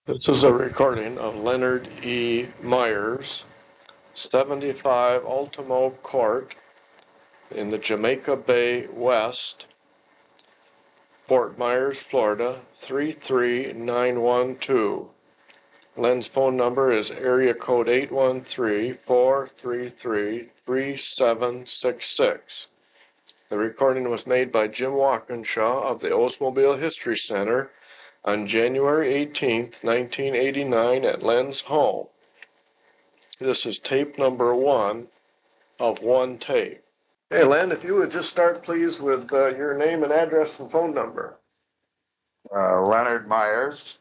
This is a recording of Leonard E. Myers, 75 Ultimo Court in the Jamaica Bay West, Fort Myers, Florida, 33912. Len's phone number is area code 813-433-3766. The recording was made by Jim Walkinshaw of the Oldsmobile History Center on January 18th, 1989 at Len's home. This is tape number 1 of 1 tape. Hey, Len, if you would just start, please, with your name and address and phone number. Leonard Myers,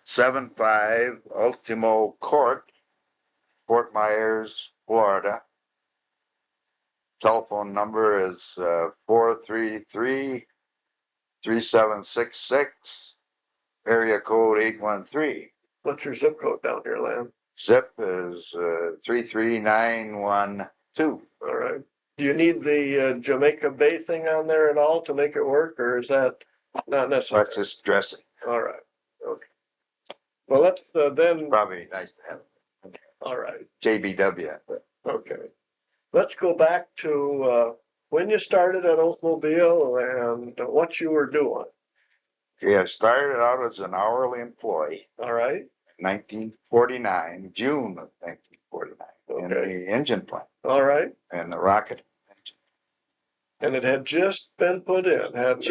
75 Ultimo Court, Fort Myers, Florida. Telephone number is 433-3766, area code 813. What's your zip code down here, Len? Zip is 33912. All right. Do you need the Jamaica Bay thing on there at all to make it work, or is that not necessary? That's just dressing. All right. Okay. Well, let's then. Probably nice to have it. All right. JBW. Okay. Let's go back to when you started at Oldsmobile and what you were doing. Yeah, started out as an hourly employee. All right. 1949, June of 1949, in the engine plant. All right. And the rocket engine. And it had just been put in, hadn't it?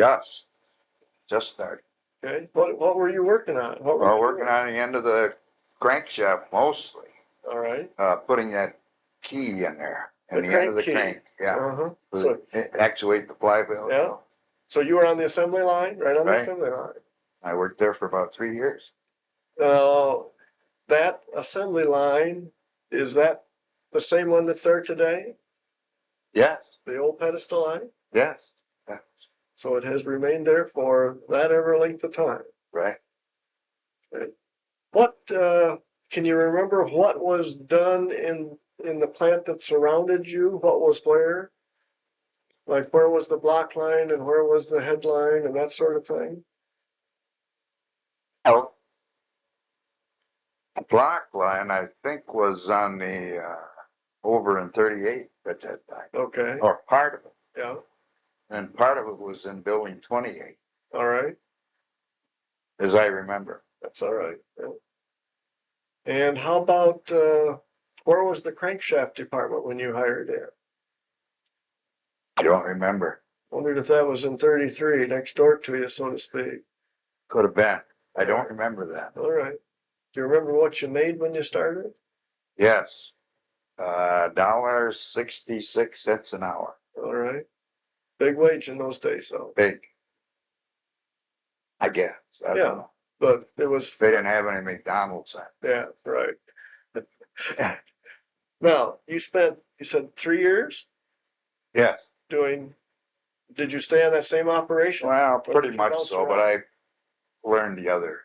Just started. Okay. What were you working on? Well, working on the end of the crankshaft mostly. All right. Putting that key in there. The And the end of the crank key. crank. Yeah. Uh-huh. So, actuate the flywheel. Yeah. So you were on the assembly line, right on the Right. assembly line. I worked there for about 3 years. That assembly line, is that the same one that's there today? Yes. The old pedestal line? Yes. So it has remained there for that ever length of time. Right. What can you remember what was done in the plant that surrounded you? What was where? Like where was the block line and where was the headline and that sort of thing? Well, the block line, I think, was on the over in 38 at that time. Okay. Or part of it. Yeah. And part of it was in building 28, All right. as I remember. That's all right. Yeah. And how about where was the crankshaft department when you hired there? I don't remember. Wondered if that was in 33, next door to you, so to speak. Could have been. I don't remember that. All right. Do you remember what you made when you started? Yes. $1.66 an hour. All right. Big wage in those days, though. Big. I guess. I don't know. But it was. They didn't have any McDonald's then. Yeah, right. Now, you said 3 years Yes. doing, did you stay on that same operation? Well, Or pretty did you much bounce so, but around? I learned the other.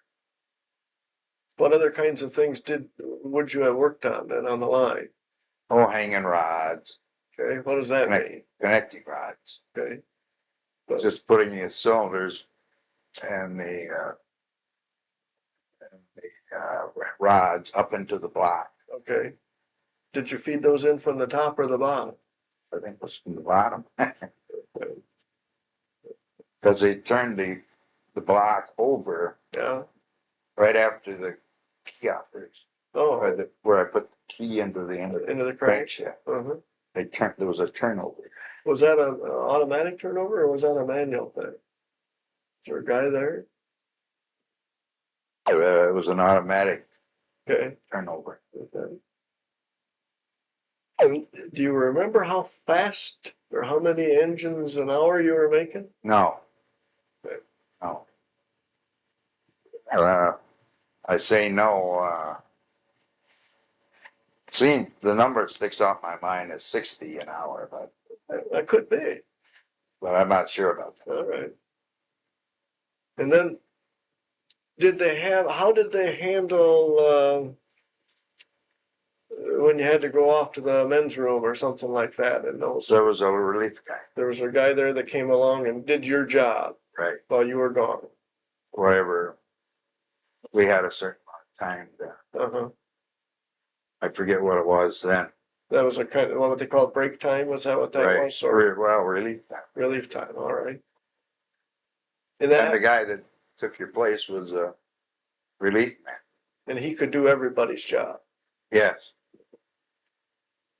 What other kinds of things would you have worked on then on the line? Oh, hanging rods, Okay, what does that mean? connecting rods. Okay, Just putting the cylinders and the rods up into the block. okay. Did you feed those in from the top or the bottom? I think it was from the bottom. Because they turned the block over Yeah. right after the key offers. Oh, Where I put the key into the end of the into the crank. crankshaft. Uh-huh. There was a turnover. Was that an automatic turnover or was that a manual thing? Is there a guy there? It was an automatic Okay. turnover. Okay. And do you remember how fast or how many engines an hour you were making? No. Okay. No. I say no. See, the number that sticks out in my mind is 60 an hour, That could be. but I'm not sure about that. All right. And then how did they handle when you had to go off to the men's room or something like that? And There was a relief guy, there was a guy there that came along and did your job right? while you were gone. Whatever we had a certain amount of time to, Uh-huh. I forget what it was then. That was a kind of, what they call break time, was that what that Right. was? Or Well, really. relief time, all right. And And the that, guy that took your place was a relief man. and he could do everybody's job. Yes.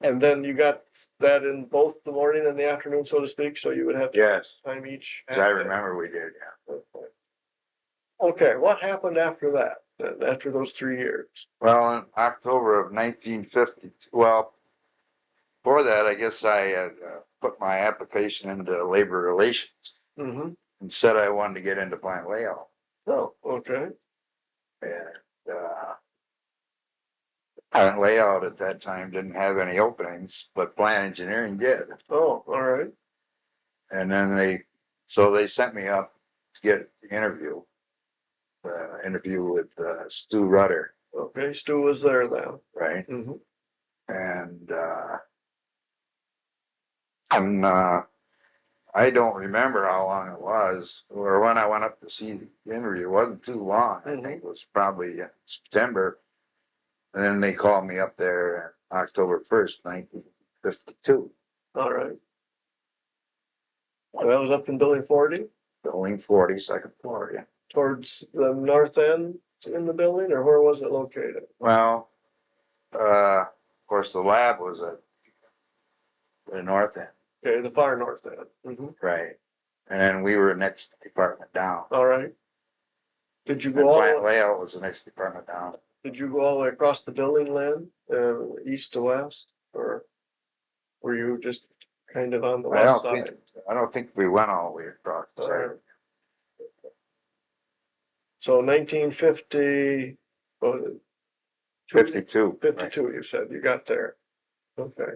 And then you got that in both the morning and the afternoon, so to speak, so you would have Yes. time each. As I remember we did, yeah. Okay, what happened after that, after those 3 years? Well, in October of 1950, well, before that, I guess I had put my application into labor relations Mm-hmm. and said I wanted to get into plant layout. Oh, okay. And plant layout at that time didn't have any openings, but plant engineering did. Oh, all right. And then so they sent me up to get the interview with Stu Rudder, Okay, Stu was there then. right? Mm-hmm. And I don't remember how long it was, or when I went up to see the interview. It wasn't too long. I think it was probably in September. And then they called me up there October 1st, 1952. All right. Well, that was up in Building 40, Building 40, second floor, yeah. towards the north end in the building, or where was it located? Well, of course, the lab was at the north end, Okay, the far north end. Mm-hmm. right? And then we were next department down. All right. Did you And go plant layout was the next department down. Did you go all the way across the building, Lynn, east to west, or were you just kind of on the west side? I don't think we went all the way across. All right. So 1950, 52. 52, you said you got there. Okay.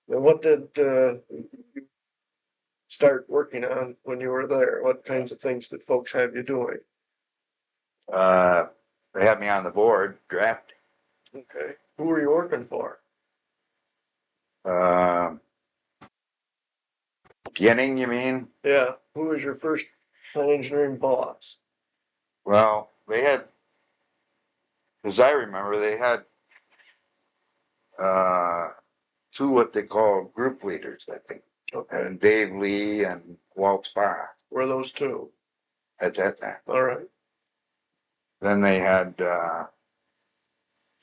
And what did you start working on when you were there? What kinds of things did folks have you doing? They had me on the board drafting. Okay. Who were you working for? Beginning, you mean? Yeah. Who was your first engineering boss? Well, they had, as I remember, they had two what they call group leaders, I think. Okay. And Dave Lee and Walt Sparrow Were those two? at that time. All right. Then they had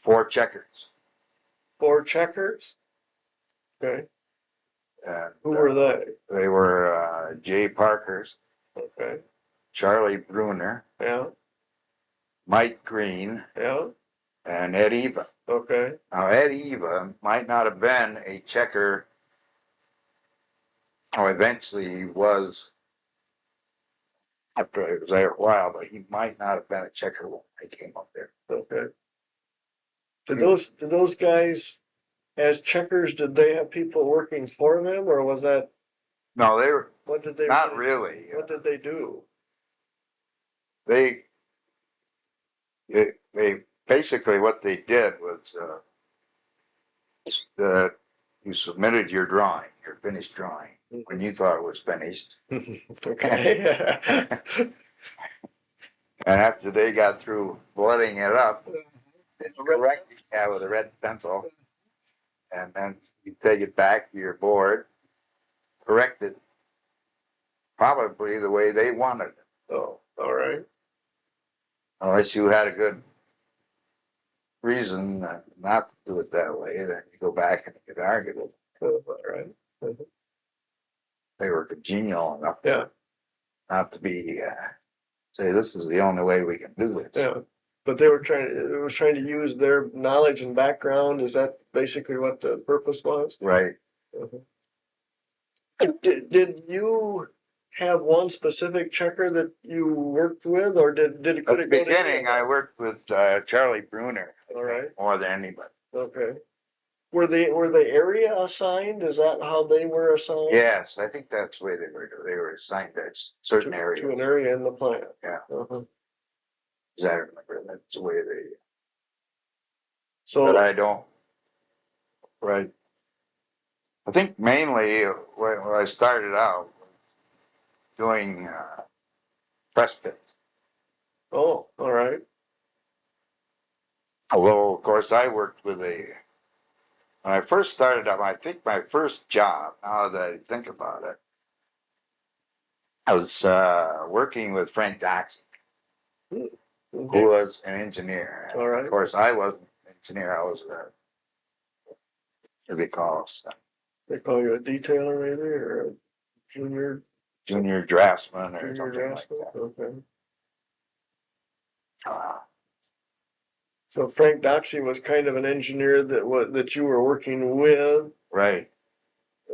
4 checkers. 4 checkers? Okay. And, Who were they? They were Jay Parkers, Okay. Charlie Bruner, Yeah. Mike Green, Yeah. and Ed Eva. Okay. Now, Ed Eva might not have been a checker. Oh, eventually he was, after he was there a while, but he might not have been a checker when I came up there. Okay. Did those guys, as checkers, did they have people working for them, or was that, No, they were what did they? not really. What did they do? They basically what they did was you submitted your drawing, your finished drawing, when you thought it was finished. Okay. And after they got through blooding it up, it's correct, yeah, with a red pencil, and then you take it back to your board, correct it, probably the way they wanted it. Oh, all right. Unless you had a good reason not to do it that way, then you go back and you could argue it. All right. They were congenial enough Yeah. not to be say this is the only way we can do this. Yeah. But it was trying to use their knowledge and background. Is that basically what the purpose was? Right. Did you have one specific checker that you worked with, or At the beginning, I worked with Charlie Bruner. All right. More than anybody. Okay. Were they area assigned? Is that how they were assigned? Yes, I think that's the way they were assigned to certain areas. To an area in the plant. Yeah. Uh-huh. As I remember, that's the way they. So. But I don't. Right. I think mainly when I started out doing press pits. Oh, all right. Although, of course, I worked with when I first started up, I think my first job, now that I think about it, I was working with Frank Doxey, Okay. who was an engineer. All right. Of course, I wasn't an engineer. I was, what do they call us? They call you a detailer maybe, or a Junior draftsman or junior something draftsman? like that. Okay. Uh, So Frank Doxey was kind of an engineer that you were working with. right.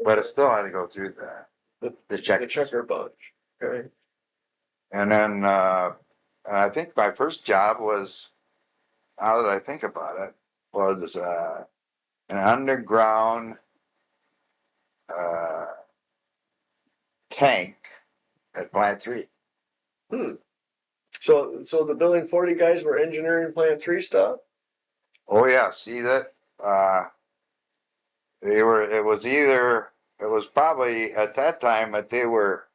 But it still had to go through the check. The checker bunch. Okay. And then I think my first job was, now that I think about it, was an underground tank at Plant 3. Hmm. So the Building 40 guys were engineering Plant 3 stuff? Oh yeah, see that? It was probably at that time that they were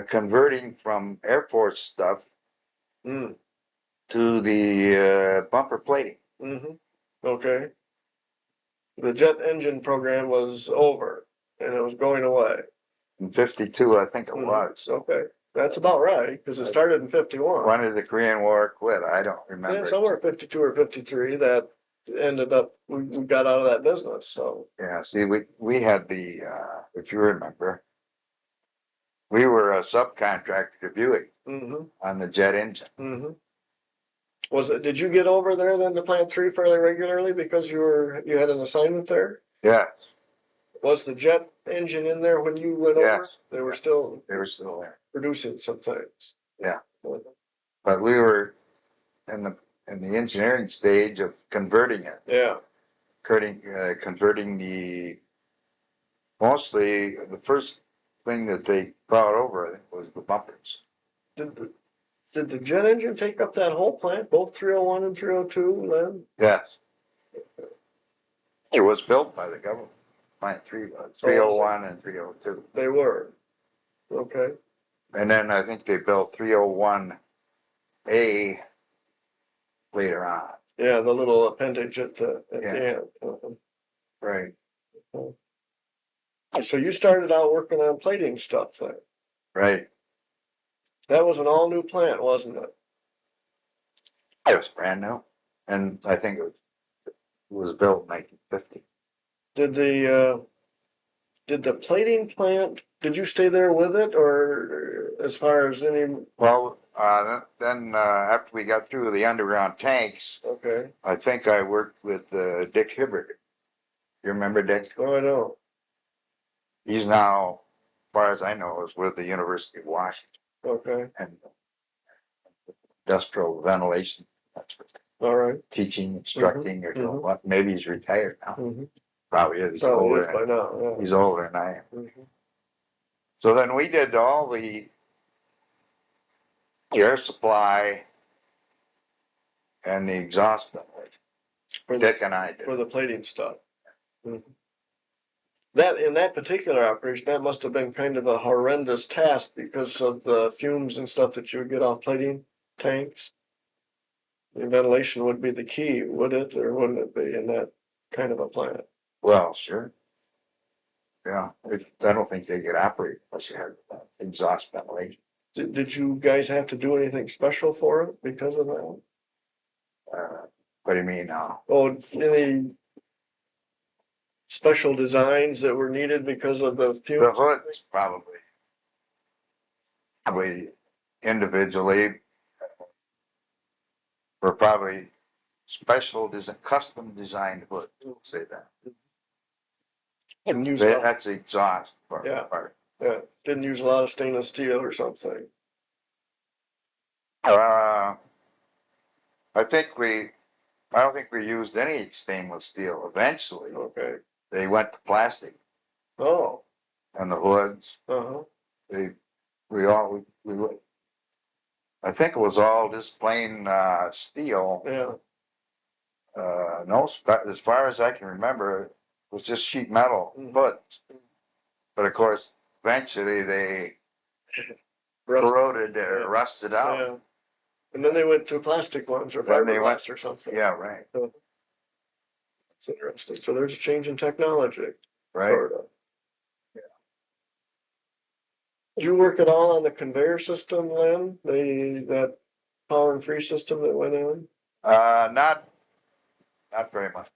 converting from airport stuff Hmm. to the bumper plating. Mm-hmm. Okay. The jet engine program was over and it was going away. In 52, I think it was. Okay. That's about right, because it started in 51. When did the Korean War quit? I don't remember. Yeah, somewhere 52 or 53 that ended up, we got out of that business, so. Yeah, see, we had if you remember, we were a subcontractor to Buick Mm-hmm. on the jet engine. Mm-hmm. Did you get over there then to Plant 3 fairly regularly because you had an assignment there? Yeah. Was the jet engine in there when you went over? Yes. They were still there. producing some things. Yeah. But we were in the engineering stage of converting it. Yeah. Converting mostly the first thing that they brought over, I think, was the bumpers. Did the jet engine take up that whole plant, both 301 and 302, Len? Yes. It was built by the government. Plant 3 was 301 and 302. They were. Okay. And then I think they built 301A later on. Yeah, the little appendage at the end. Right. So you started out working on plating stuff there. Right. That was an all new plant, wasn't it? It was brand new. And I think it was built in 1950. Did the plating plant, did you stay there with it, or as far as any? Well, then after we got through the underground tanks, Okay. I think I worked with Dick Hibbert. You remember Dick? Oh, I know. He's now, as far as I know, is with the University of Washington. Okay. And industrial ventilation. That's what all right. Teaching, instructing, or doing what. Maybe he's retired now. Probably is. Probably is by now. Yeah. He's older than I am. So then we did all the air supply and the exhaust ventilation. Dick and I did. For the plating stuff. That in that particular operation, that must have been kind of a horrendous task because of the fumes and stuff that you would get off plating tanks. The ventilation would be the key, would it, or wouldn't it be in that kind of a plant? Well, sure. Yeah, I don't think they could operate unless you had exhaust ventilation. Did you guys have to do anything special for it because of that? What do you mean now? Oh, any special designs that were needed because of the fumes? The hoods, probably individually, were probably custom designed hoods. We'll say that. Didn't use That's the exhaust part. Yeah, didn't use a lot of stainless steel or something. I don't think we used any stainless steel. Eventually, okay, they went to plastic. Oh, and the hoods. I think it was all just plain steel. Yeah. No, as far as I can remember, it was just sheet metal hoods. But of course, eventually they corroded or rusted out. And then they went to plastic ones or Then they went- fiberglass or something. Yeah, right, It's interesting. So there's a change in technology, right. sort of. Did you work at all on the conveyor system, Lynn? That power and free system that went in? Not very much.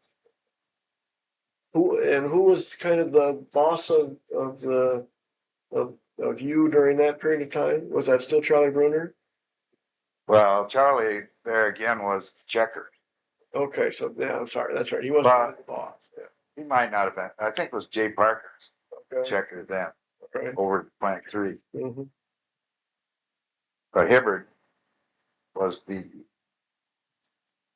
Who was kind of the boss of you during that period of time? Was that still Charlie Bruner? Well, Charlie there again was checker. Okay, so yeah, I'm sorry, that's right. He wasn't But- the boss. Yeah. He might not have been. I think it was Jay Parker's Okay. checker then, Right. over at Plant 3. Mm-hmm. But Hibbard was the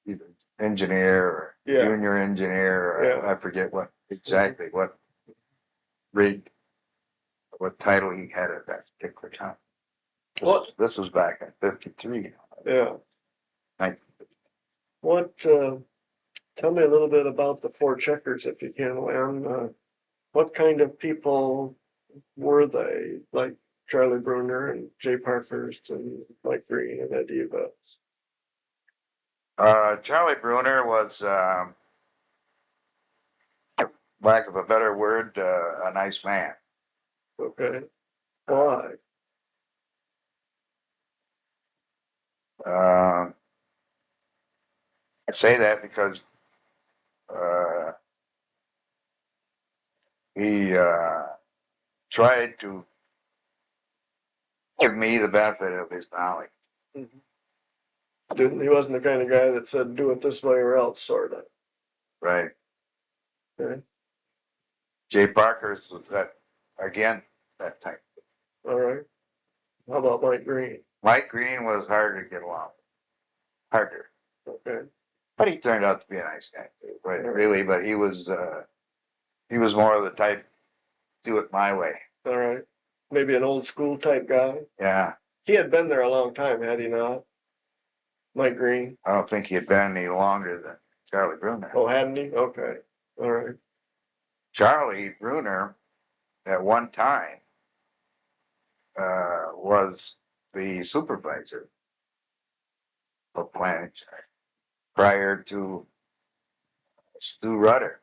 either engineer or Yeah. junior engineer, or Yeah. I forget exactly what grade, what title he had at that particular time. This was back in 53. Yeah. 1950. What? Tell me a little bit about the four checkers, if you can, Lynn. What kind of people were they? Like Charlie Bruner and Jay Parkhurst and Mike Green and Ed Eva. Charlie Bruner was, lack of a better word, a nice man. Okay. Why? I say that because he tried to give me the benefit of his knowledge. He wasn't the kind of guy that said, do it this way or else, sort of. Right. Okay. Jay Parker's was that type. All right. How about Mike Green? Mike Green was harder to get along with. Harder. Okay. But he turned out to be a nice guy, right? Really, but he was more of the type, do it my way. All right. Maybe an old school type guy. Yeah. He had been there a long time, had he not? Mike Green. I don't think he had been any longer than Charlie Bruner. Oh, hadn't he? Okay. All right. Charlie Bruner, at one time, was the supervisor of plant engineering prior to Stu Rudder.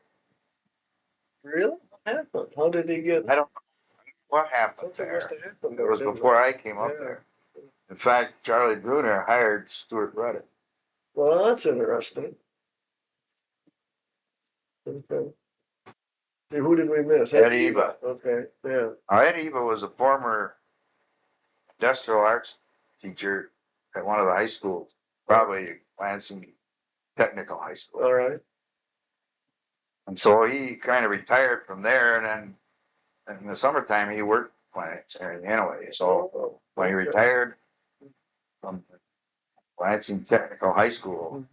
Really? What happened? How did he get? I don't know what happened Something there. must have happened. It was didn't before I came up Yeah. there. In fact, Charlie Bruner hired Stuart Rudder. Well, that's interesting. Okay. Hey, who did we miss? Ed Eva. Okay, yeah. Ed Eva was a former industrial arts teacher at one of the high schools, probably Lansing Technical High School. All right. And so he kind of retired from there, and then in the summertime he worked plant engineering anyway. So Oh, when he okay. retired from Lansing Technical High School,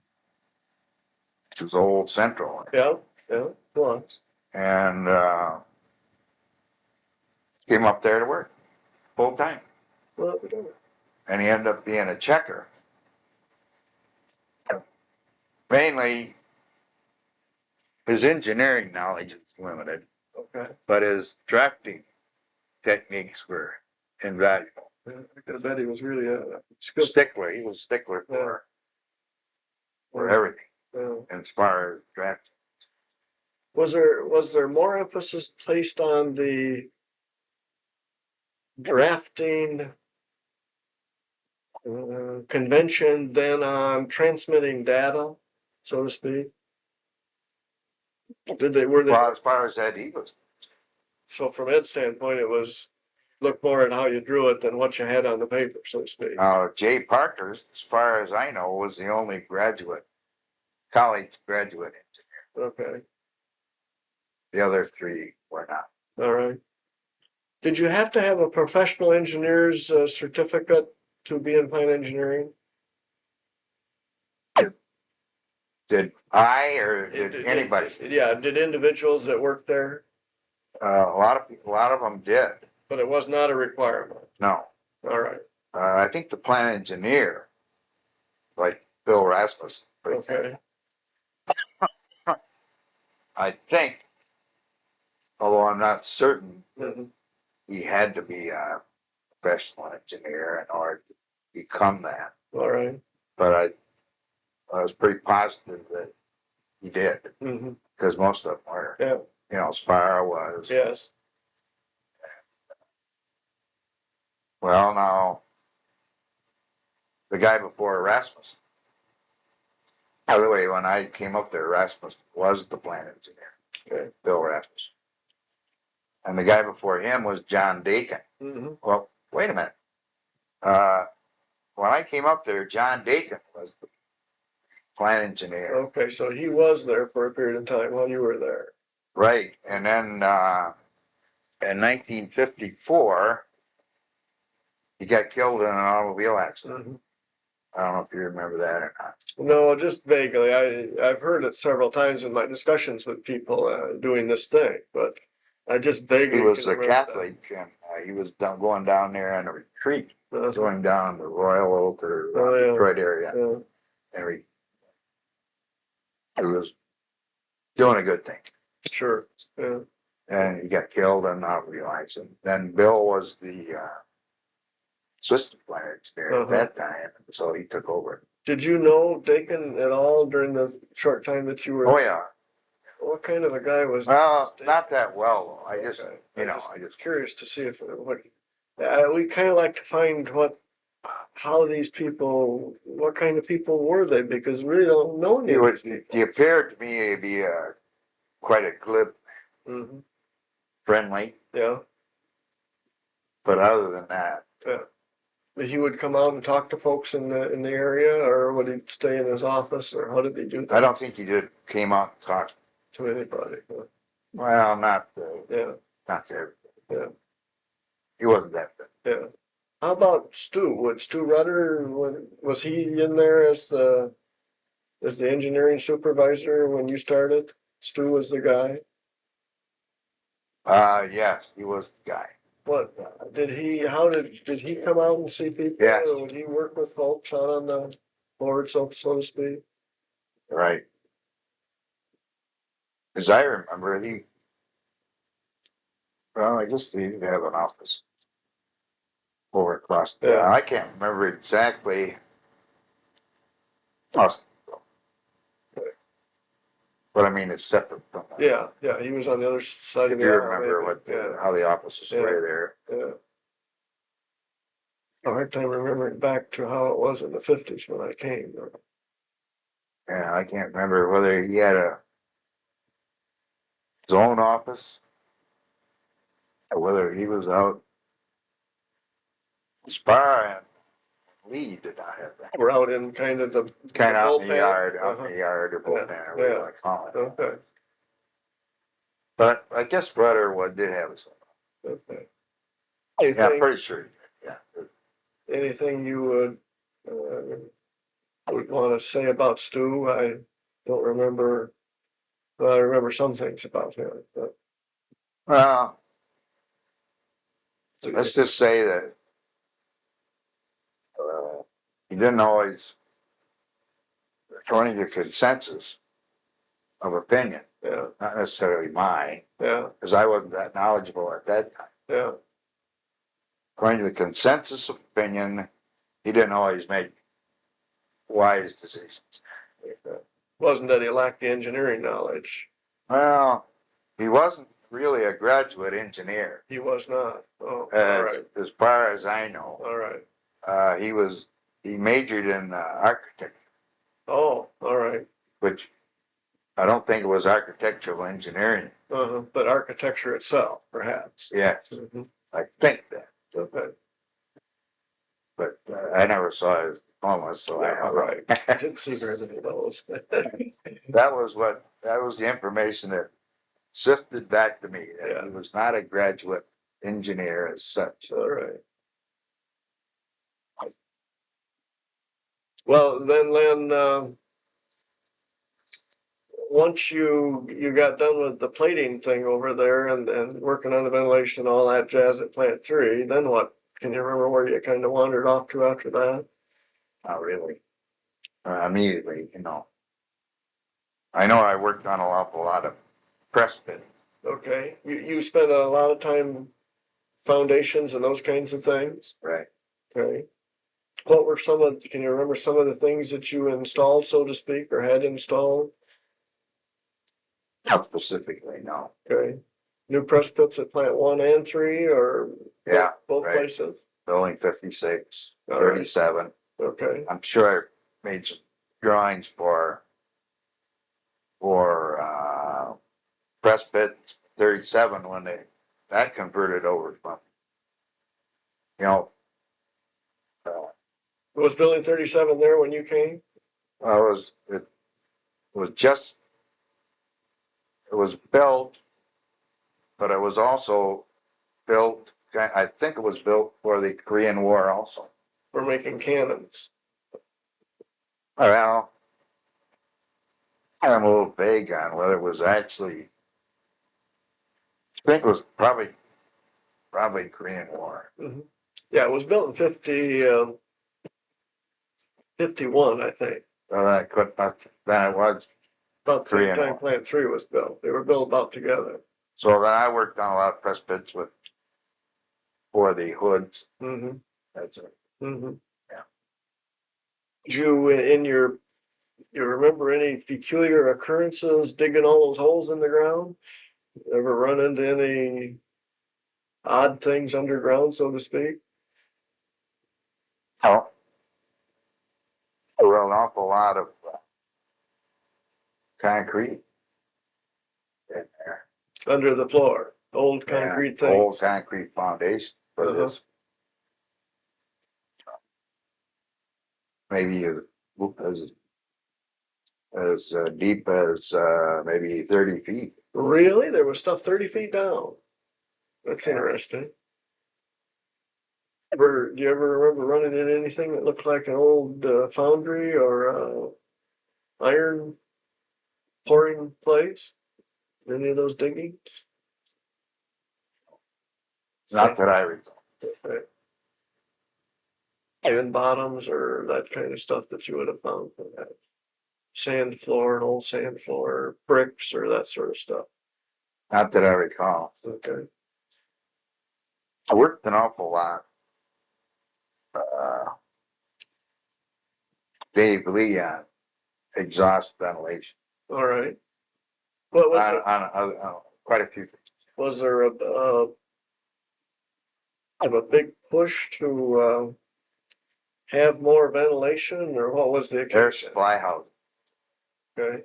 which was old Central, Yeah, yeah, was. and came up there to work full time. Well, we don't. And he ended up being a checker. Mainly, his engineering knowledge is limited, Okay. but his drafting techniques were invaluable. Yeah, I could bet he was really a skillful. Stickler, he was stickler for everything Yeah. as far as drafting. Was there more emphasis placed on the drafting convention than on transmitting data, so to speak? Were they? Well, as far as that, he was. So from Ed's standpoint, it was look more at how you drew it than what you had on the paper, so to speak. Jay Parker's, as far as I know, was the only college graduate engineer. Okay, The other three were not. all right. Did you have to have a professional engineer's certificate to be in plant engineering? Did I or did anybody? Yeah, did individuals that worked there? A lot of them did. But it was not a requirement. No. All right, I think the plant engineer, like Bill Rasmussen, for example, okay. I think, although I'm not certain, Mhm. he had to be a professional engineer in order to become that. All right. but I was pretty positive that he did, Mm-hmm. because most of them were. Yeah. You know, Spire was. Yes. Well, now, the guy before Erasmus. By the way, when I came up there, Erasmus was the plant engineer. Okay. Bill Erasmus. And the guy before him was John Dakin. Mm-hmm. Well, wait a minute. When I came up there, John Dakin was the plant engineer. Okay, so he was there for a period of time while you were there. Right. And then in 1954, he got killed in an automobile accident. Mm-hmm. I don't know if you remember that or not. No, just vaguely. I've heard it several times in my discussions with people doing this thing, but I just vaguely. He was can a remember Catholic, and he was going down there on a retreat, that. going down to Royal Oak or Oh, yeah. Detroit area. Yeah. And he was doing a good thing. Sure. Yeah. And he got killed and not realized it. Then Bill was the assistant plant engineer at that time, so he took over. Did you know Dakin at all during the short time that you were? Oh yeah. What kind of a guy was? Well, not that well. I just, Okay. I just Curious to see if what. We kind of like to find how these people, what kind of people were they? Because we really don't know any of these people. he appeared to me to be quite a glib, Mm-hmm. friendly, Yeah. but other than that, But he would come out and talk to folks in the area, or would he stay in his office, or how did he do that? I don't think he came out and talked to anybody. Well, not Yeah. not to everybody. Yeah. He wasn't that good. Yeah. How about Stu? Would Stu Rudder, was he in there as the engineering supervisor when you started? Stu was the guy? Yes, he was the guy. What, did he come out and see people? Yeah. Or would he work with folks out on the board, so to speak? Right. As I remember, I guess he did have an office over across there. Yeah. I can't remember exactly. But I mean, it's separate from that. Yeah, he was on the other side If of the you aisle. remember maybe. how the offices were there. Yeah. A hard time remembering back to how it was in the 50s when I came. Yeah, I can't remember whether he had his own office or whether he was out. Spar and Lee did not have that. We're out in kind of the Kind of out in the bullpen? yard, or bullpen, or Yeah. whatever you want to call it. Okay. But I guess Rudder did have his own. Okay. Yeah, Anything, I'm pretty sure. Yeah. anything you would want to say about Stu? I don't remember. Well, I remember some things about him, but Well, let's just say that he didn't always, according to consensus of opinion, yeah, not necessarily mine, yeah, because I wasn't that knowledgeable at that time. yeah, According to the consensus of opinion, he didn't always make wise decisions. wasn't that he lacked the engineering knowledge? Well, he wasn't really a graduate engineer. He was not. Oh, all right, As far as I know, all right. he majored in architecture, Oh, all right. which I don't think it was architectural engineering. But architecture itself, perhaps. Yeah, Mhm. I think that, Okay. but I never saw his diploma, so I Yeah, don't know. right. Didn't see very many of those. That was the information that sifted back to me, that Yeah. he was not a graduate engineer as such. All right. Well, then, Len, once you got done with the plating thing over there and working on the ventilation and all that jazz at Plant 3, then what? Can you remember where you kind of wandered off to after that? Not really. Immediately, I know I worked on an awful lot of press fitting. Okay. You spent a lot of time foundations and those kinds of things? Right. Okay. What were can you remember some of the things that you installed, so to speak, or had installed? Not specifically, no. Okay. New press pits at plant 1 and 3 or Yeah, both right. places? Building 56, All right. 37. Okay. I'm sure I made some drawings for press pit 37 when that converted over from, you know, uh, Was building 37 there when you came? it was just, it was built, but it was also built, I think it was built for the Korean War also. We're making cannons. Well, I'm a little vague on whether it was actually, I think it was probably Korean War. Mm-hmm. Yeah, it was built in 51, I think. Well, that could not, then it was. About the same Korean time War. plant 3 was built. They were built about together. So then I worked on a lot of press pits for the hoods. Mm-hmm. That's it. Mm-hmm. Yeah. Did you remember any peculiar occurrences digging all those holes in the ground? Ever run into any odd things underground, so to speak? Oh, well, an awful lot of concrete in there. Under the floor, old concrete things. Old concrete foundation for this. Maybe as deep as maybe 30 feet. Really? There was stuff 30 feet down. That's Yeah. interesting. Do you ever remember running into anything that looked like an old foundry or iron pouring place? Any of those diggings? Not that I recall. Okay. Sand bottoms or that kind of stuff that you would have found for that. Sand floor, an old sand floor, bricks or that sort of stuff. Not that I recall. Okay. I worked an awful lot. Uh, Dave Lee on exhaust ventilation. All right. What was it? On quite a few things. Was there a big push to have more ventilation, or what was the Air occasion? supply house. Okay.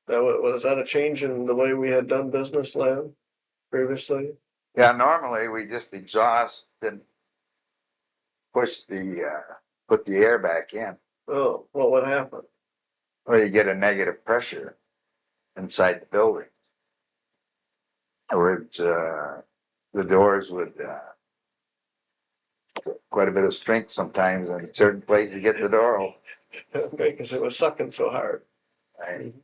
Was that a change in the way we had done business, Len, previously? Yeah, normally we just exhaust and push put the air back in. Oh, what would happen? Well, you get a negative pressure inside the building. Or the doors would quite a bit of strength sometimes in certain places to get the door open. Okay, because it was sucking so hard. Right?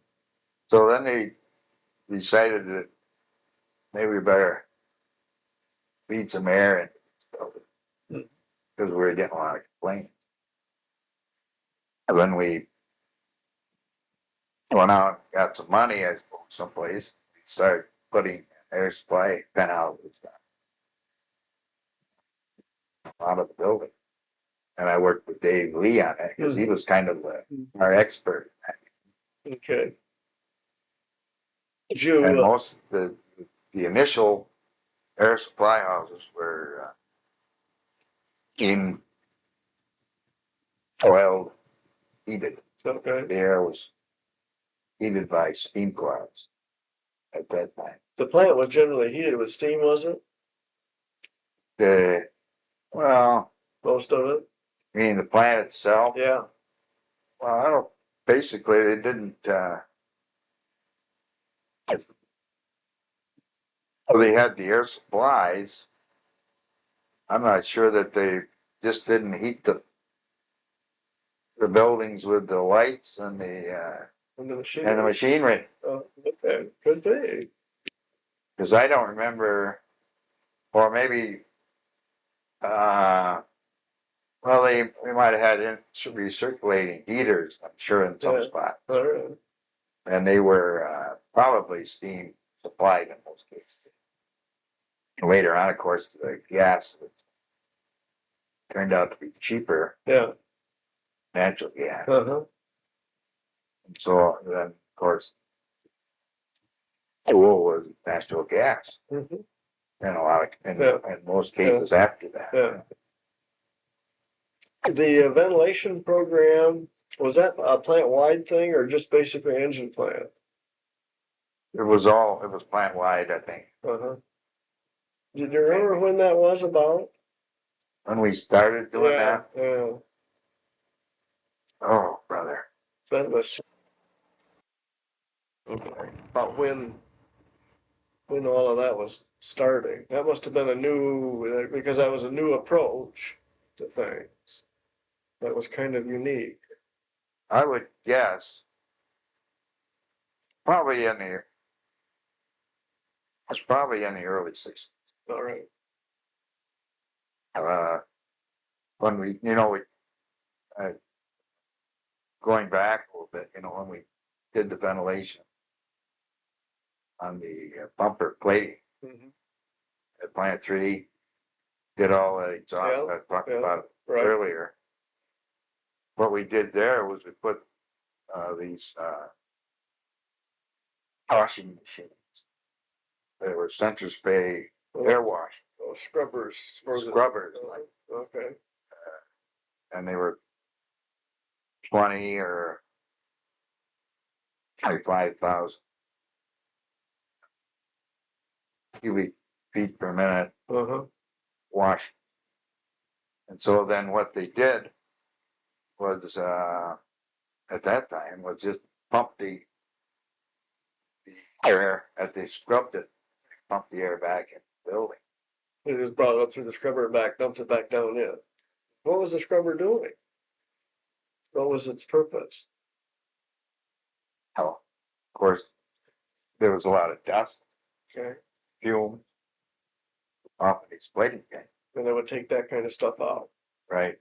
So then they decided that maybe we better feed some air in because we were getting a lot of complaints. And then we went out, got some money, I suppose, someplace. We started putting air supply penthouses out of the building. And I worked with Dave Lee on it because he was kind of our expert. Okay. Did And you, most of the initial air supply houses were in oil heated. okay. The air was heated by steam clouds at that time. The plant was generally heated with steam, was it? Well, Most of it? I mean the plant itself. Yeah. Well, I don't. Basically, they didn't. They had the air supplies. I'm not sure that they just didn't heat the buildings with the lights and the machinery. Oh, okay, could be. Because I don't remember, or maybe, well, we might have had recirculating heaters, I'm sure, in some spots. All right. And they were probably steam supplied in most cases. And later on, of course, the gas turned out to be cheaper, Yeah. natural gas. Uh-huh. And so then, of course, fuel was natural gas Mm-hmm. in a lot of, Yeah. in most cases after that. Yeah. The ventilation program, was that a plant-wide thing or just basically engine plant? It was plant wide, I think. Uh-huh. Did you remember when that was about? When we started doing Yeah, that, yeah. oh, brother. That was okay. About when all of that was starting. That must have been a new, because that was a new approach to things. That was kind of unique. I would guess probably it's probably in the early 60s. All right. Uh, when we, uh, going back a little bit, when we did the ventilation on the bumper plating Mm-hmm. at Plant 3, did all that exhaust Yeah, I talked yeah, about right. earlier. What we did there was we put these washing machines. They were central spray air wash Oh, scrubbers for scrubbers, okay. and they were 20 or 25,000 cubic feet per minute Uh-huh. wash. And so then what they did was at that time was just pump the air as they scrubbed it, pump the air back in the building. They just brought it up through the scrubber and back, dumped it back down in. What was the scrubber doing? What was its purpose? Hell, of course, there was a lot of dust, Okay. fumes off of these plating things, And they would take that kind of stuff out. right?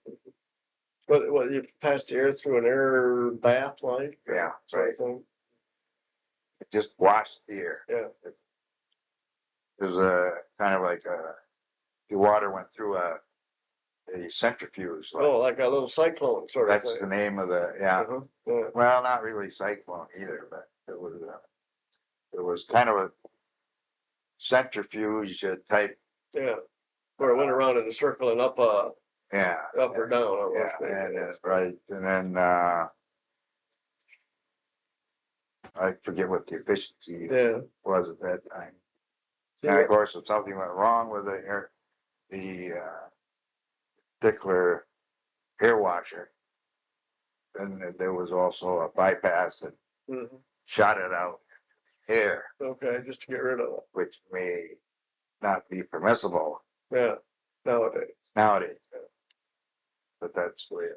But what, you passed the air through an air bath line? Yeah, Sort right. of thing? It just washed the air. Yeah. It was a kind of like the water went through a centrifuge. Oh, like a little cyclone sort of That's thing. the name of the, yeah. Uh-huh. Yeah. Well, not really cyclone either, but it was kind of a centrifuge type. Yeah. Where it went around in a circle and up, Yeah. up or down almost. Yeah, maybe. and right, and then I forget what the efficiency Yeah. was at that time. See, And of course, if something went wrong with the particular air washer, then there was also a bypass that mhm. shot it out air, Okay, just to get rid of it. which may not be permissible Yeah. Nowadays. nowadays. But that's the way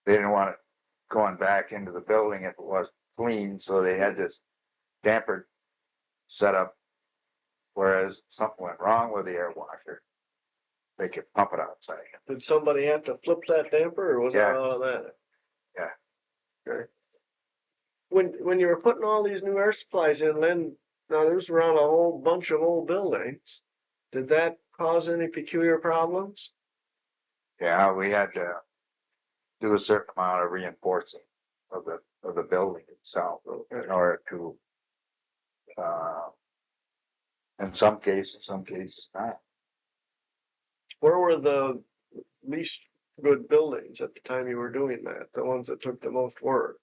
they didn't want it going back into the building if it was clean, so they had this damper set up. Whereas if something went wrong with the air washer, they could pump it outside. Did somebody have to flip that damper or was it Yeah. automatic? Yeah. Okay. When you were putting all these new air supplies in, then now there's around a whole bunch of old buildings. Did that cause any peculiar problems? Yeah, we had to do a certain amount of reinforcing of the building itself Okay. in order to, in some cases not. Where were the least good buildings at the time you were doing that? The ones that took the most work?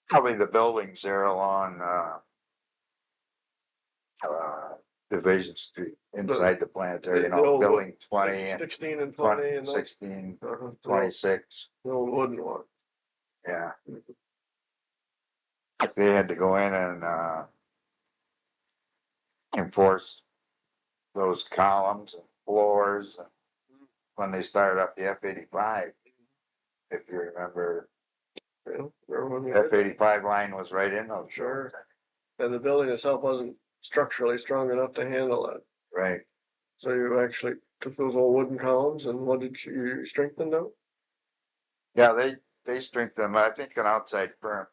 Probably the buildings there along Division Street inside the plant there, the old building 20 and 16 and 20 and those, 16, uh-huh, 26. the old wooden one. Yeah. They had to go in and enforce those columns and floors when they started up the F-85. If you remember, Yeah, remember when we the did that? F-85 line was right in those. Sure. buildings. And the building itself wasn't structurally strong enough to handle it. Right. So you actually took those old wooden columns and what did you strengthen them? Yeah, they strengthened them. I think an outside firm.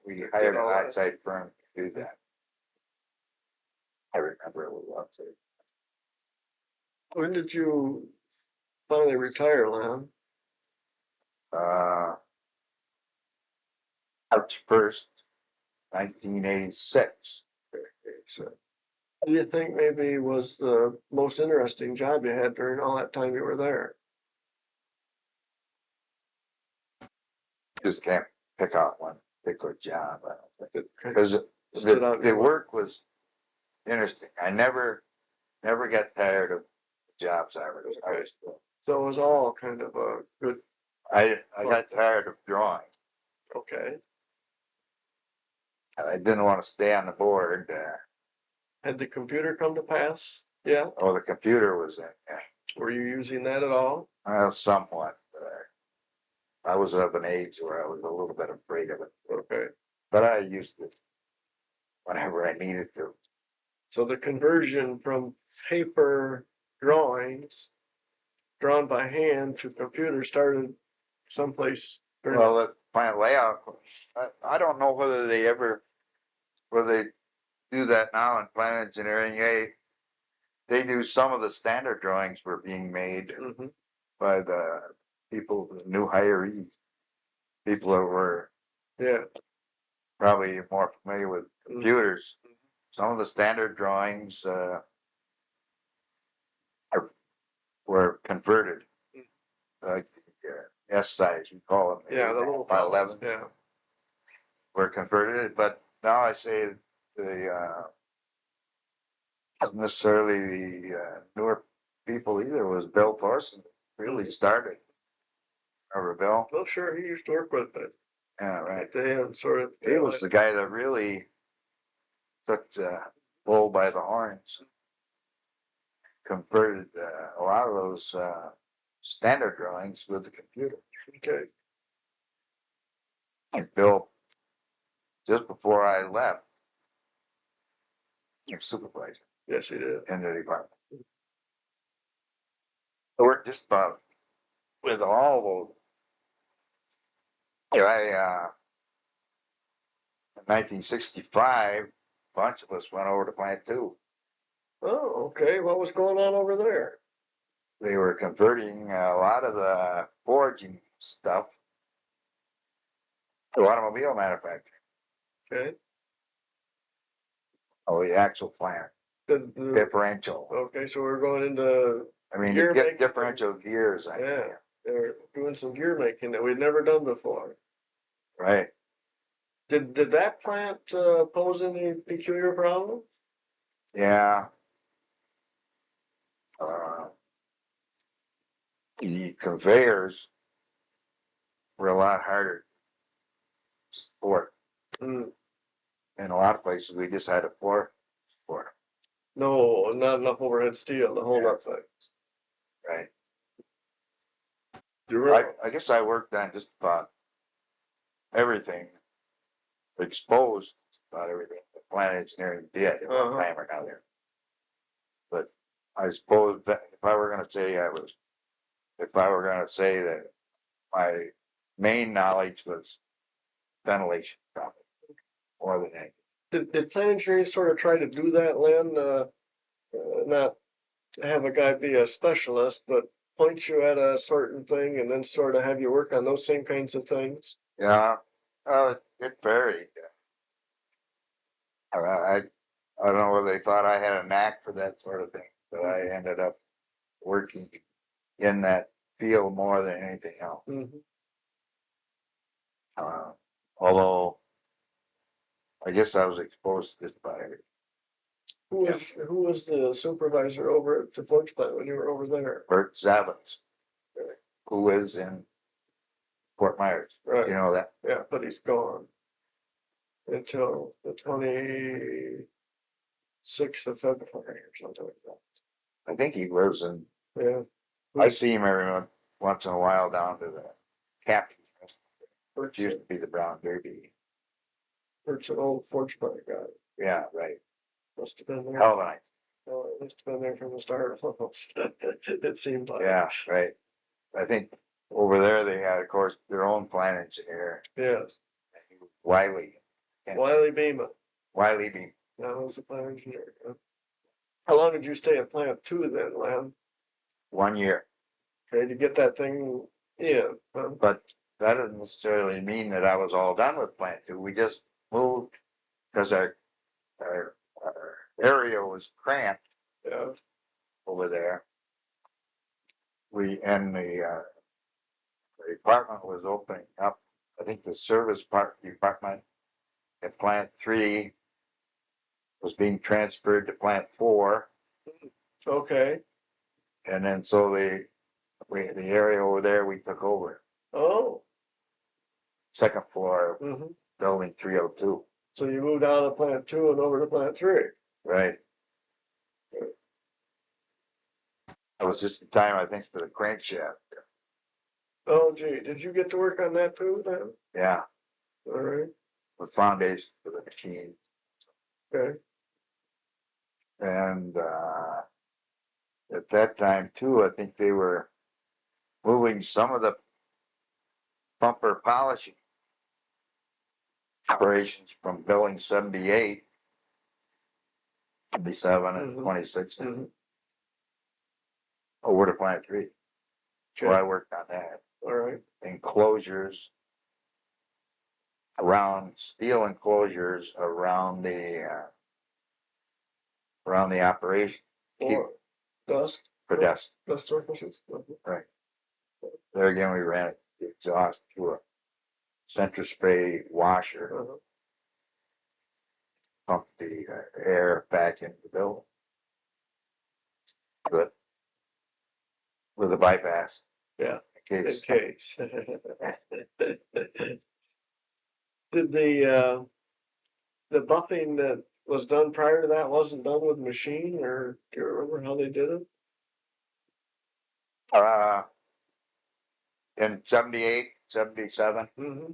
We hired an all that. outside firm to do that. I remember it was outside. When did you finally retire, Len? March 1st, 1986. So, what do you think maybe was the most interesting job you had during all that time you were there? Just can't pick out one particular job, I don't think. That Because stood out in the your mind? work was interesting. I never got tired of the jobs I was doing. So it was all kind of a good, I got tired of drawing. okay. I didn't want to stay on the board. Had the computer come to pass? Yeah, The computer was in. were you using that at all? Well, somewhat. I was of an age where I was a little bit afraid of it, Okay, but I used it whenever I needed to. so the conversion from paper drawings drawn by hand to computer started someplace during. Well, the plant layout, I don't know whether they do that now in plant engineering. They do some of the standard drawings were being made Mhm. by the people, the new hirees, people that were Yeah, probably more familiar with Mhm. computers. Some of the standard drawings were converted, like the S size, we call them. yeah, the little by fellows, 11 yeah, were converted, but now I say not necessarily the newer people either. It was Bill Thorson that really started. Remember Bill? well, sure, he used to work with it Yeah, right. at the end, sort of. He was the guy that really took the bull by the horns, converted a lot of those standard drawings with the computer. Okay, And Bill, just before I left, became supervisor yes, he did. in the department. I worked just about with all those. In 1965, a bunch of us went over to Plant 2. Oh, okay, what was going on over there? They were converting a lot of the forging stuff to automobile manufacturing. Okay, The actual plant, differential. okay, so we're going into, I mean, gear you get making. differential gears. Yeah, they're doing some gear making that we'd never done before. Right. Did that plant pose any peculiar problems? Yeah. Uh, the conveyors were a lot harder to support. Mm, In a lot of places, we just had a floor support. no, not enough overhead steel to hold Yeah. up things. Right. Do you remember? I guess I worked on just about everything, exposed about everything that plant engineering did at one Uh-huh. time or another. But I suppose that if I were going to say that my main knowledge was ventilation, probably more than anything. Did plant engineering sort of try to do that, Lynn? Not have a guy be a specialist, but point you at a certain thing and then sort of have you work on those same kinds of things? Yeah, it varied. I don't know whether they thought I had a knack for that sort of thing, but I ended up working in that field more than anything else. Mm-hmm. Although I guess I was exposed to just about everything. Who was the supervisor over at the Forge plant when you were over there? Bert Zavitz, who is in Fort Myers. Right. You know that? Yeah, but he's gone until the 26th of February or something like that. I think he lives in. Yeah. I see him every once in a while down to the Captain's. Which Bert's, used to be the Brown Derby. Bert's an old Forge plant guy. Yeah, right. Must have been there. Hell of a night. Well, it must have been there from the start almost. It seemed like. Yeah, right. I think over there they had, of course, their own plant engineer, Yes. Wiley. Wiley Beeman. Wiley Beam. That was the plant engineer. Yeah. How long did you stay at plant 2 then, Len? 1 year. Okay, to get that thing in, huh? But that doesn't necessarily mean that I was all done with plant two. We just moved because our area was cramped Yeah, over there. The department was opening up. I think the service department at plant three was being transferred to plant four. okay, And then so the area over there we took over, oh, second floor, mhm. building 302. So you moved out of plant two and over to plant three. Right. That was just the time, I think, for the crankshaft. Oh gee, did you get to work on that too then? Yeah, All right, the foundation for the machine. okay, And at that time too, I think they were moving some of the bumper polishing operations from building 78, 77, and Mhm. 26 mhm, over to plant three. So I okay, worked on that. all right, Enclosures around, steel enclosures around the operation or dust, for dust. dust surfaces. Right. There again, we ran the exhaust through a center spray washer, Uh-huh. pumped the air back into the building. Good. With a bypass. Yeah, In in case. case. Did the buffing that was done prior to that wasn't done with machine, or do you remember how they did it? Uh, in 78, 77. Mm-hmm.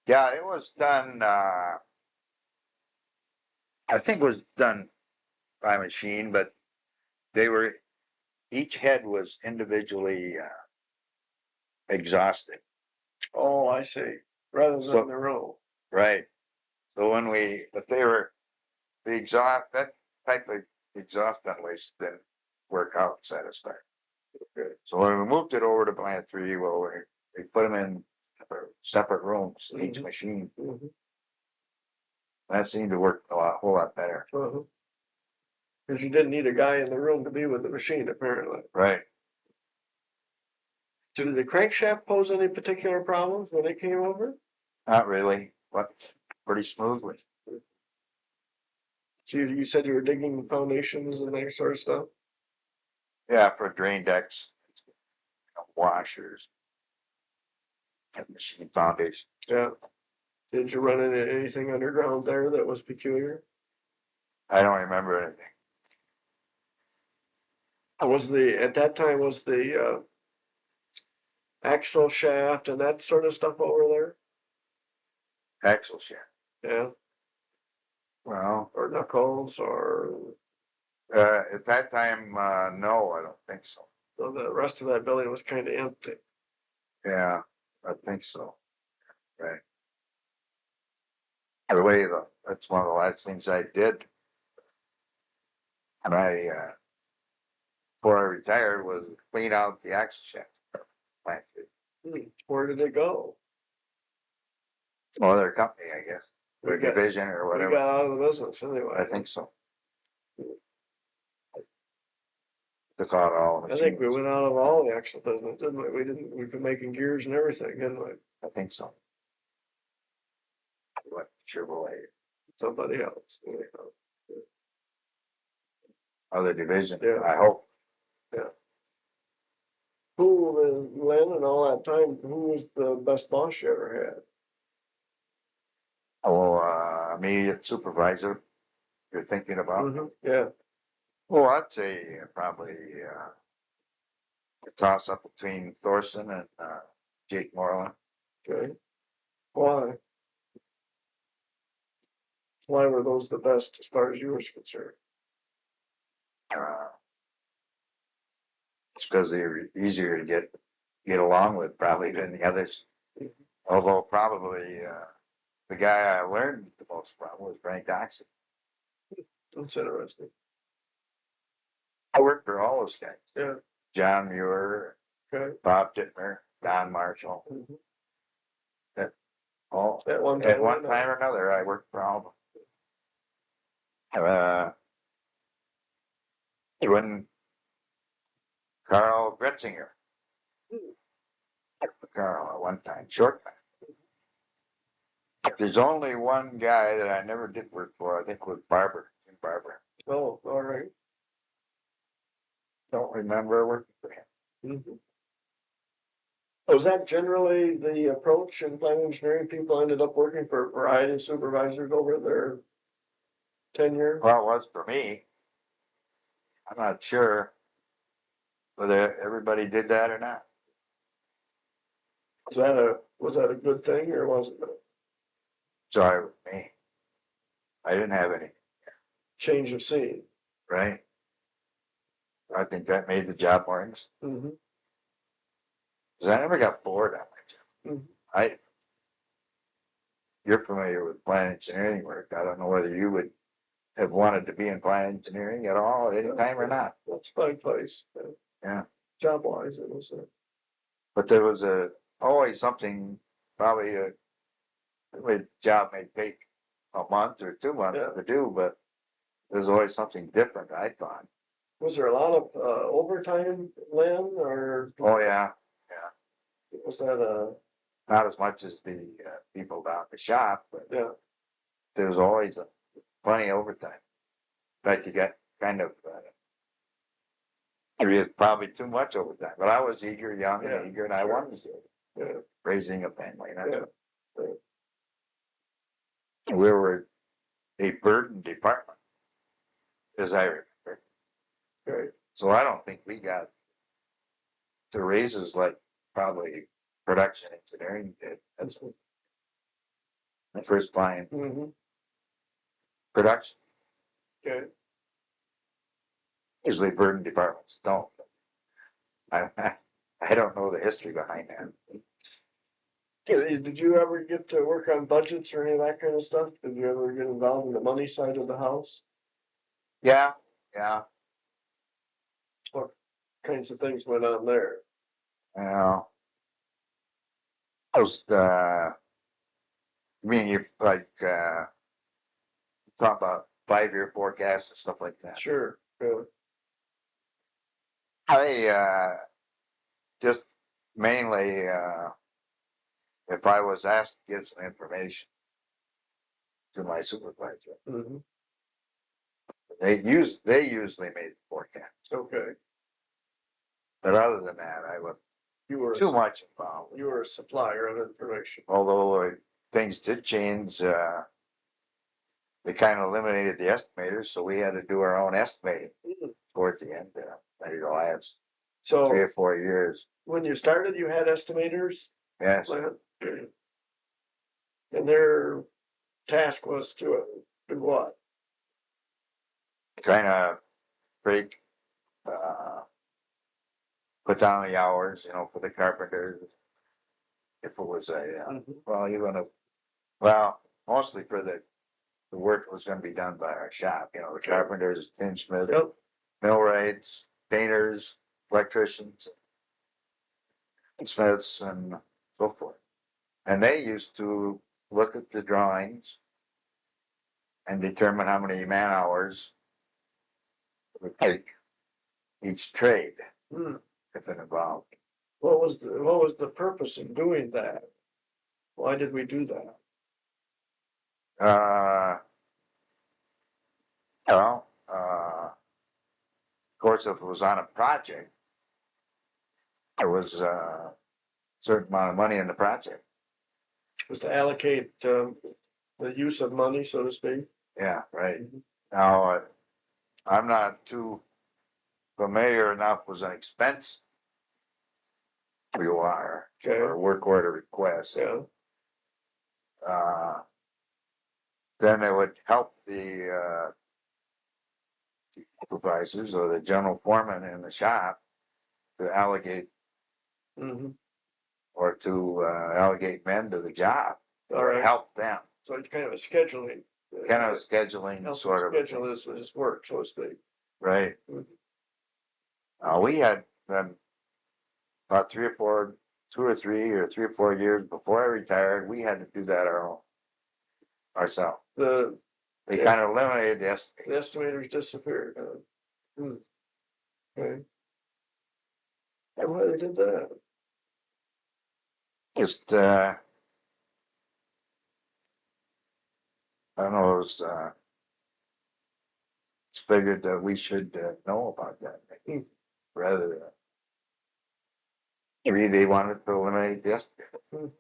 Yeah, it was done, I think it was done by machine, but each head was individually exhausted. Oh, I see. Rather than So- the row. Right. So if they were, that type of exhaust ventilation didn't work out satisfactorily. Okay. So when we moved it over to plant three, well, we put them in separate rooms, each Mhm. machine. Mm-hmm. That seemed to work a whole lot better. Uh-huh. Because you didn't need a guy in the room to be with the machine, apparently. Right. So did the crankshaft pose any particular problems when it came over? Not really, but pretty smoothly. So you said you were digging foundations and that sort of stuff? Yeah, for drain decks, washers, and machine foundation. Yeah. Did you run into anything underground there that was peculiar? I don't remember anything. At that time, was the axle shaft and that sort of stuff over there? Axle shaft. Yeah, Well, or knuckles, or at that time, no, I don't think so. so the rest of that building was kind of empty. Yeah, I think so. Right. By the way, that's one of the last things I did. And before I retired, was clean out the axle shaft. Plant two. Where did it go? Well, their company, I guess, We their got, division or we whatever. got out of the business anyway. I think so. Took out all the I think we machines. went out of all the axle business, didn't we? We've been making gears and everything, didn't we? I think so. What Chevrolet, Somebody else. Anyhow. other division. Yeah. I hope. Who, Len, and all that time, who was the best boss you ever Oh, immediate supervisor. You're thinking had? about? Yeah. Well, I'd say probably a toss up between Thorson and Jake Moreland. Okay. Why? Why were those the best as far as you were concerned? It's because they were easier to get along with probably than the others. Although probably the guy I learned the most from was Frank Doxson. That's interesting. I worked for all those guys. Yeah. John Muir, Okay. Bob Dittmer, Don Marshall. Mhm. All At one at time. one time or another, I worked for all of them. When Carl Gretzinger, Carl at one time, short time. There's only one guy that I never did work for, I think was Jim Barber. Oh, all right. Don't remember working for him. Mhm. Was that generally the approach in plant engineering? People ended up working for a variety of supervisors over their tenure? Well, it was for me. I'm not sure whether everybody did that or not. Was that a good thing or wasn't it? Sorry with me. I didn't have any, Change of scene? right? I think that made the job more interesting. Mm-hmm. 'Cause I never got bored on my job. Mhm. You're familiar with plant engineering work. I don't know whether you would have wanted to be in plant engineering at all at any time or not. That's a fine place. Yeah. Job wise, it was But there was always something, probably the job may take a month or 2 months Yeah. to do, but there's always something different, I thought. was there a lot of overtime, Lynn, or Oh, yeah, was that not as much as the people down the shop, but yeah, there's always plenty of overtime. In fact, you got kind of, it was probably too much overtime, but I was eager, young Yeah, and eager, and I sure. wanted to do it. yeah, Raising a family, and that's yeah, what we were a burden department, as I remember. right. So I don't think we got the raises like probably production engineering did. That's what the first line Mm-hmm. production. Okay. Usually burden departments don't. I don't know the history behind that. Did you ever get to work on budgets or any of that kind of stuff? Did you ever get involved in the money side of the house? Yeah, What kinds of things went on there? well, those, I mean, you like, talk about 5-year forecasts and stuff like that. Sure. Yeah. I, just mainly, if I was asked to give some information to my supervisor, Mm-hmm. they usually made the forecast. Okay. But other than that, I was You were too much involved. you were a supplier of information. Although things did change, they kind of eliminated the estimators, so we had to do our own estimating towards the end, maybe the last 3 So or 4 years. when you started, you had estimators, Yes, Lynn? And their task was to do what? kind of break, put down the hours, for the carpenters. If it was Mhm. well, mostly for the work was gonna be done by our shop, the carpenters, tinsmiths, Yep. millwrights, painters, electricians, smiths, and so forth. And they used to look at the drawings and determine how many man hours it would take each trade Hmm. if it involved. What was the purpose in doing that? Why did we do that? Of course, if it was on a project, there was a certain amount of money in the project. Was to allocate the use of money, so to speak? Yeah, right. Mhm. Now, I'm not too familiar enough with an expense or Okay. work order request. Yeah. Uh, then it would help the supervisors or the general foreman in the shop to allocate Mm-hmm. or to allocate men to the job. All Or right. help them. So it's kind of a scheduling. Kind of scheduling Help sort of. schedule his work, so to speak. Right. Mhm. We had then about 3 or 4 years before I retired, we had to do that ourselves. They kind of eliminated the estimator. The estimators disappeared. Okay. And why they did that? Just, I don't know, it was, it's figured that we should know about that, rather than. Maybe they wanted to eliminate the estimator.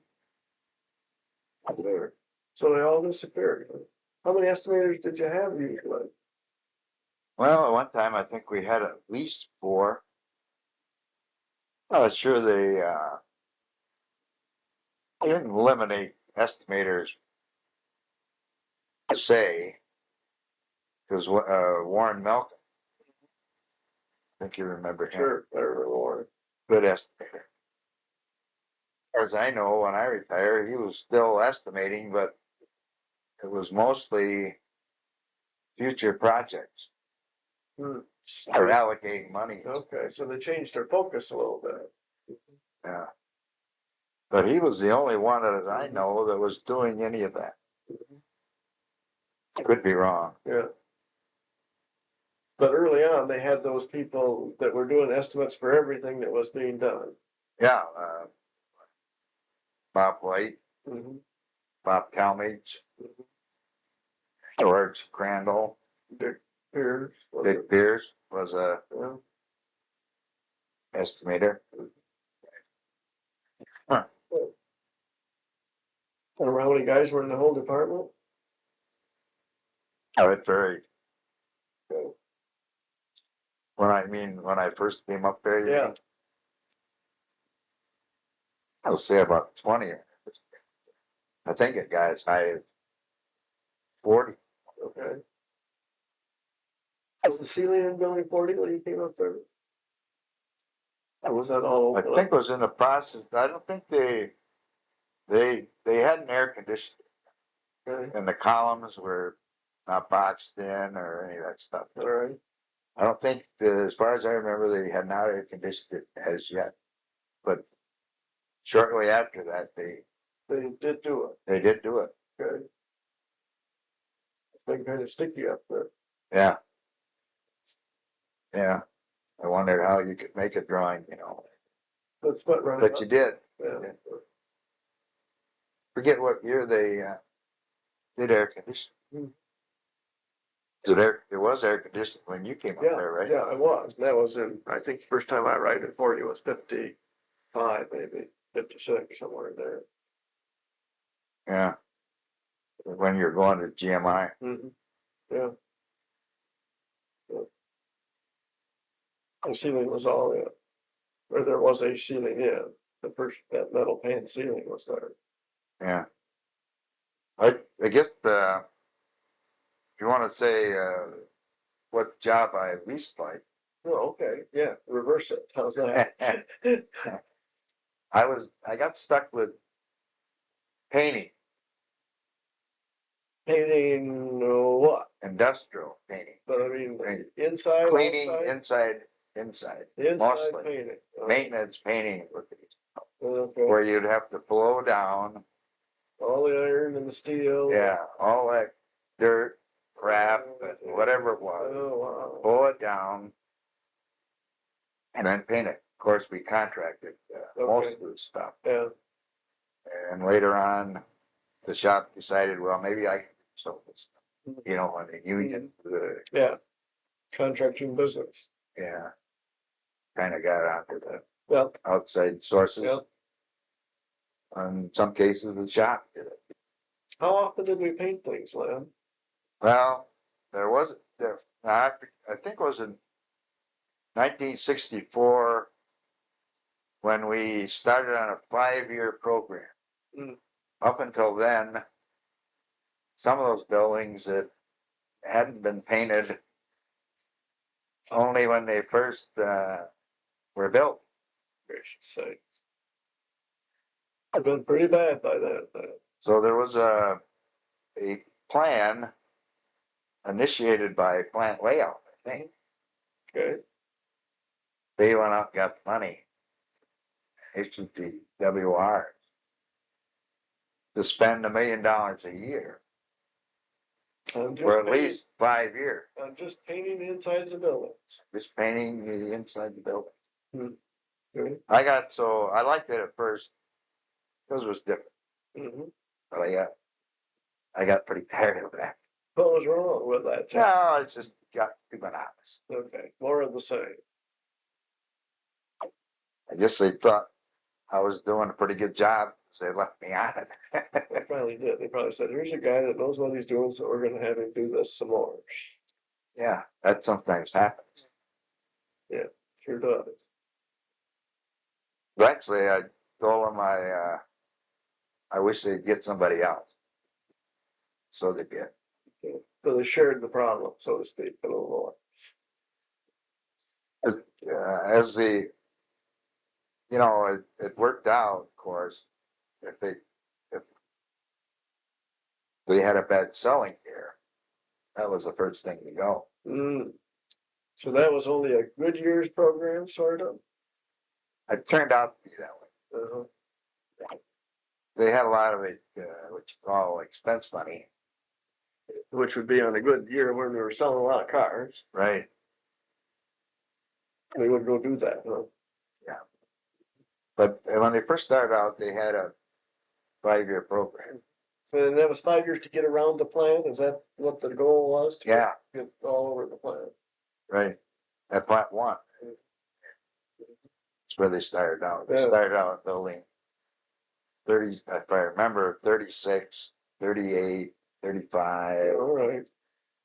There. So they all disappeared. How many estimators did you have usually? Well, at one time, I think we had at least 4. I'm sure they didn't eliminate estimators to say, because Warren Malcolm, I think you remember him. Sure, I remember Warren. Good estimator. As far as I know, when I retired, he was still estimating, but it was mostly future projects. Or allocating money. Okay, so they changed their focus a little bit. Yeah. But he was the only one that I know that was doing any of that. Could be wrong. Yeah. But early on, they had those people that were doing estimates for everything that was being done. Yeah. Bob White, Bob Talmadge, George Crandall, Dick Pierce. Dick Pierce was a estimator. And how many guys were in the whole department? Oh, it varied. When I first came up there, Yeah. I would say about 20. I think it got as high as 40. Okay. Was the ceiling in building 40 when you came up there? Or was that all I open think up? it was in the process. I don't think they had an air conditioner, Okay. and the columns were not boxed in or any of that stuff. All right. I don't think, as far as I remember, they had not air conditioned it as yet. But shortly after that, they did do it. They did do it. Okay. It's been kind of sticky up there. Yeah. Yeah. I wondered how you could make a drawing, That's what running. But you did. Yeah. Forget what year they did air conditioning. So there was air conditioning when you came up there, right? Yeah, I was. And that was in, I think the first time I ride in 40 was 55, maybe 56, somewhere in there. Yeah. When you're going to GMI. Yeah. The ceiling was all in, or there was a ceiling in. That metal pan ceiling was there. Yeah. I guess if you want to say what job I least like. Oh, okay. Yeah. Reverse it. How's that? I got stuck with painting. Painting what? Industrial painting. But I mean, inside, cleaning, outside? inside. Inside Mostly. painting. Maintenance painting would be. Okay. Where you'd have to blow down. All the iron and the steel. Yeah, all that dirt, crap, and whatever it was. Oh, wow. Blow it down and then paint it. Of course, we contracted most of the stuff. Yeah. And later on, the shop decided, well, maybe I can sell this stuff. When the union. Yeah. Contracting business. Yeah. Kind of got onto the outside sources. Yeah. In some cases, the shop did it. How often did we paint things, Len? Well, I think it was in 1964 when we started on a 5-year program. Up until then, some of those buildings that hadn't been painted only when they first were built. Gracious sakes. I've been pretty bad by that. So there was a plan initiated by plant layout, I think. Okay. they went out and got the money, issued the WR to spend $1 million a year I'm just for at painting- least 5 years, I'm just painting the insides of buildings. just painting the inside of the building. Okay. I liked it at first because it was different, Mhm. but I got pretty tired of that. What was wrong with that? Jack? No, it's just got too monotonous. Okay, more of the same. I guess they thought I was doing a pretty good job, so they left me on They it. probably did. They probably said, here's a guy that knows what he's doing, so we're gonna have him do this some more. Yeah, that sometimes happens. Sure does. Eventually, I told them I wish they'd get somebody else. So they did. Okay. So they shared the problem, so to speak, a little more. As it worked out, of course, if they had a bad selling year, that was the first thing to go. Mm. So that was only a good year's program, sort of? It turned out to be that way. Uh-huh. They had a lot of it, what you call expense money, Which would be on a good year when we were selling a lot of cars. right? We would go do that, huh? But when they first started out, they had a 5-year program. And that was 5 years to get around the plan? Is that what the goal was? To Yeah, get all over the plan? right. At Plant One. That's where they started out. They Yeah. started out building 30, if I remember, 36, 38, 35, All right.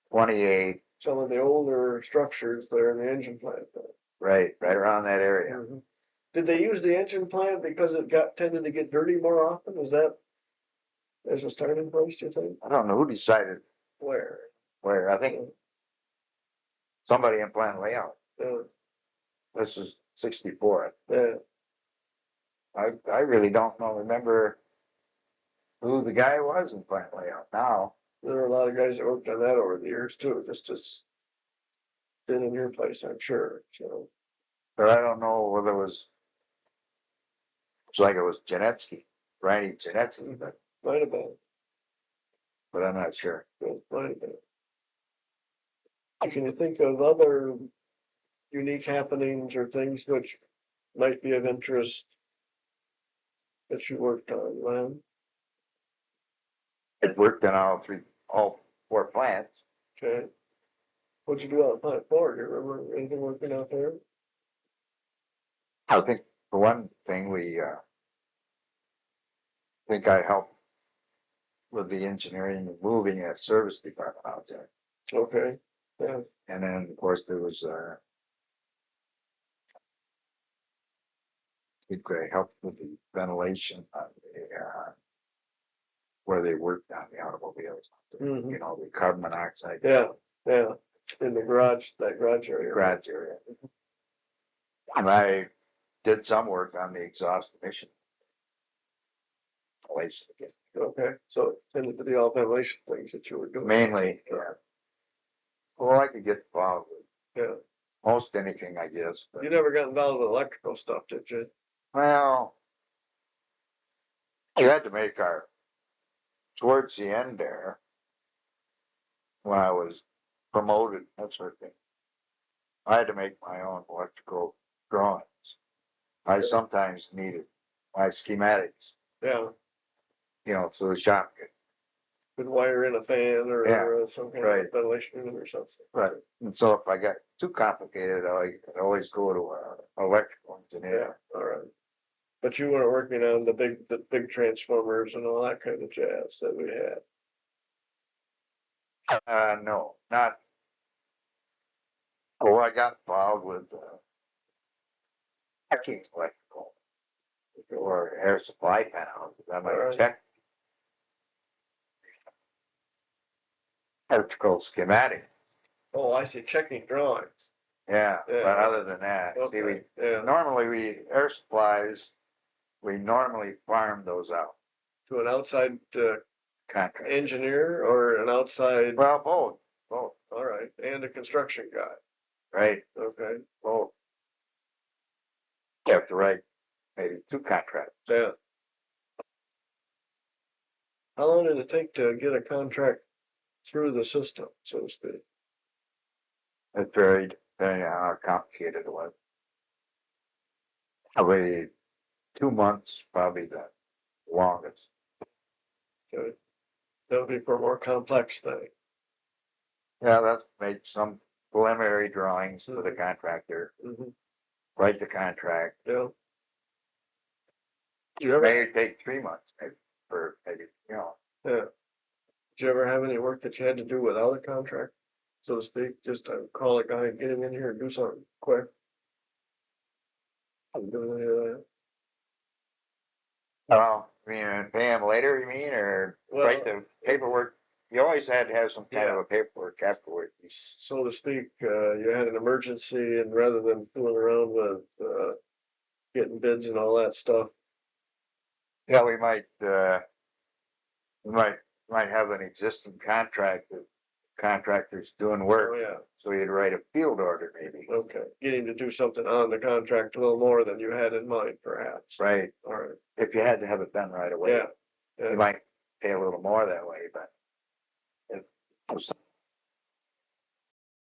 28, Some of the older structures there in the engine plant. right around that area. Mhm. Did they use the engine plant because it tended to get dirty more often? Is that as a starting place, do you think? I don't know who decided Where? where. I think somebody in plant layout. Yeah, This is 64. yeah. I really don't remember who the guy was in plant layout now. There were a lot of guys that worked on that over the years too, just as been in your place, I'm sure, so. But I don't know whether it was like it was Janetsky, Randy Janetsky, Might have been, but I'm not sure. might have been. Can you think of other unique happenings or things which might be of interest that you worked on, Len? It worked on all 4 plants. Okay. What'd you do out of plant 4? Do you remember anything working out there? I think for one thing, think I helped with the engineering and moving a service department out there. Okay, yeah, And then, of course, there was, I think I helped with the ventilation on where they worked on the automobiles. Mhm. You know, the carbon monoxide. yeah, in the garage, that garage area. Garage area. And I did some work on the exhaust emission. Ventilation again. Okay, so it tended to be all ventilation things that you were doing. Mainly, yeah. Well, I could get involved with Yeah, most anything, I guess. But, you never got involved with electrical stuff, did you? well, we had to make towards the end there, when I was promoted, that sort of thing, I had to make my own electrical drawings. I sometimes needed my schematics, Yeah, so the shop could, wire in a fan or Yeah, some kind right. of ventilation unit or something. right. And so if I got too complicated, I could always go to an electrical Yeah, engineer. all right. But you weren't working on the big transformers and all that kind of jazz that we had. No, not. Oh, I got involved with checking electrical or air supply panels. I might Alright. check electrical schematic. Oh, I see, checking drawings. Yeah, Yeah. but other than that, see, Okay, yeah, normally air supplies, we normally farm those out. to an outside Contract. engineer or an outside, Well, both, all right, and a construction guy, right, okay, both. You have to write maybe 2 contracts. Yeah. How long did it take to get a contract through the system, so to speak? It varied depending on how complicated it was. Probably 2 months, probably the longest. Okay. That would be for a more complex thing. Yeah, that's make some preliminary drawings for the contractor, Mm-hmm. write the contract. Yeah. Did you ever, Maybe take 3 months, maybe, for maybe, yeah. Did you ever have any work that you had to do without a contract, so to speak? Just to call a guy and get him in here and do something quick? I'm doing any of that. I mean, pay him later, you mean, or write the paperwork? You always had to have some kind of a paperwork afterward. So to speak, you had an emergency, and rather than fooling around with getting bids and all that stuff. Yeah, we might have an existing contract with contractors doing work. Oh, yeah. So you'd write a field order maybe. Okay. Getting to do something on the contract a little more than you had in mind, perhaps. Right. All right. If you had to have it done right away. Yeah. Yeah. You might pay a little more that way, but if